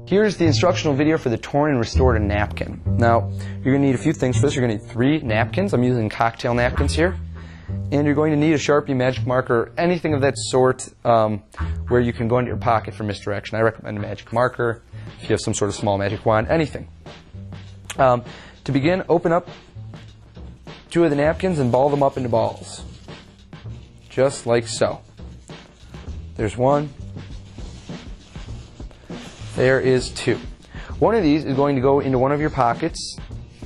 Here's the instructional video for the torn and restored napkin. Now, you're going to need a few things for this. You're going to need 3 napkins. I'm using cocktail napkins here. And you're going to need a Sharpie, magic marker, anything of that sort where you can go into your pocket for misdirection. I recommend a magic marker, if you have some sort of small magic wand, anything. To begin, open up 2 of the napkins and ball them up into balls. Just like so. There's 1. There is 2. One of these is going to go into one of your pockets.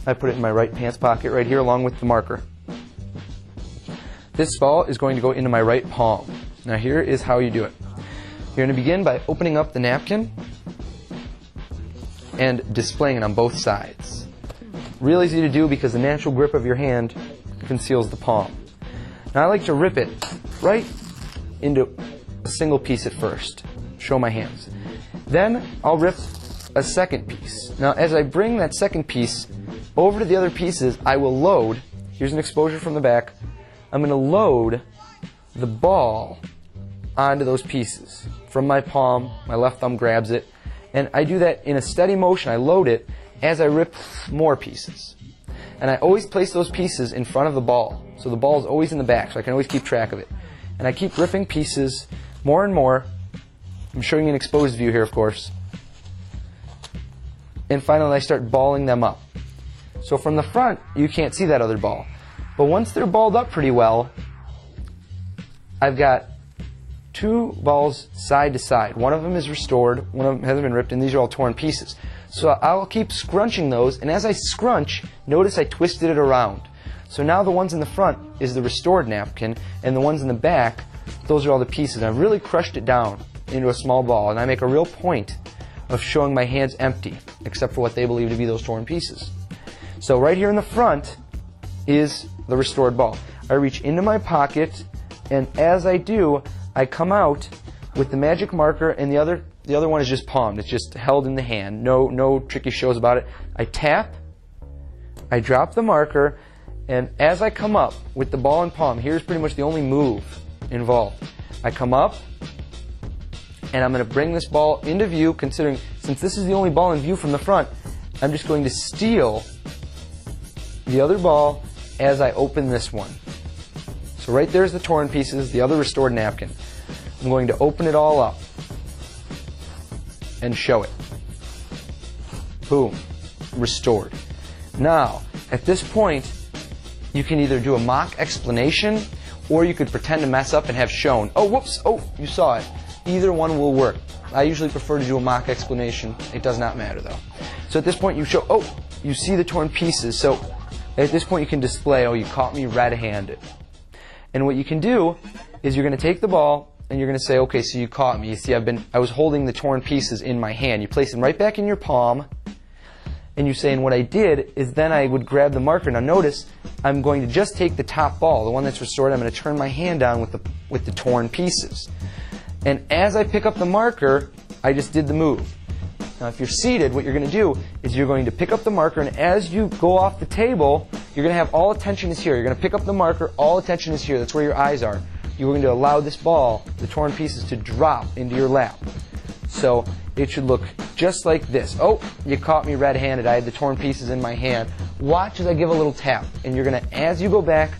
I put it in my right pants pocket right here along with the marker. This ball is going to go into my right palm. Now here is how you do it. You're going to begin by opening up the napkin and displaying it on both sides. Real easy to do because the natural grip of your hand conceals the palm. Now I like to rip it right into a single piece at first. Show my hands. Then I'll rip a second piece. Now as I bring that second piece over to the other pieces, I will load, here's an exposure from the back, I'm going to load the ball onto those pieces. From my palm, my left thumb grabs it, and I do that in a steady motion. I load it as I rip more pieces. And I always place those pieces in front of the ball. So the ball is always in the back, so I can always keep track of it. And I keep ripping pieces more and more. I'm showing you an exposed view here, of course. And finally, I start balling them up. So from the front, you can't see that other ball. But once they're balled up pretty well, I've got 2 balls side to side. One of them is restored, one of them hasn't been ripped, and these are all torn pieces. So I'll keep scrunching those, and as I scrunch, notice I twisted it around. So now the ones in the front is the restored napkin, and the ones in the back, those are all the pieces. And I've really crushed it down into a small ball, and I make a real point of showing my hands empty, except for what they believe to be those torn pieces. So right here in the front is the restored ball. I reach into my pocket, and as I do, I come out with the magic marker, and the other one is just palmed. It's just held in the hand. No tricky shows about it. I tap, I drop the marker, and as I come up with the ball and palm, here's pretty much the only move involved. I come up, and I'm going to bring this ball into view, considering since this is the only ball in view from the front, I'm just going to steal the other ball as I open this one. So right there's the torn pieces, the other restored napkin. I'm going to open it all up and show it. Boom. Restored. Now, at this point, you can either do a mock explanation or you could pretend to mess up and have shown. Oh, whoops. Oh, you saw it. Either one will work. I usually prefer to do a mock explanation. It does not matter though. So at this point you show, oh, you see the torn pieces. So at this point you can display, oh, you caught me red-handed. And what you can do is you're going to take the ball and you're going to say, okay, so you caught me. You see, I was holding the torn pieces in my hand. You place them right back in your palm, and you say, and what I did is then I would grab the marker. Now notice, I'm going to just take the top ball, the one that's restored. I'm going to turn my hand down with the torn pieces. And as I pick up the marker, I just did the move. Now if you're seated, what you're going to do is you're going to pick up the marker, and as you go off the table, you're going to have all attention is here. You're going to pick up the marker, all attention is here. That's where your eyes are. You're going to allow this ball, the torn pieces, to drop into your lap. So it should look just like this. Oh, you caught me red-handed. I had the torn pieces in my hand. Watch as I give a little tap. And you're going to, as you go back,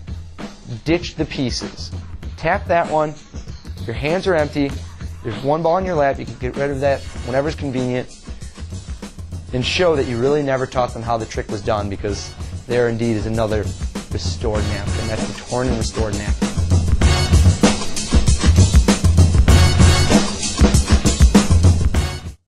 ditch the pieces. Tap that one. Your hands are empty. There's one ball in your lap. You can get rid of that whenever it's convenient. And show that you really never taught them how the trick was done, because there indeed is another restored napkin. That's the torn and restored napkin.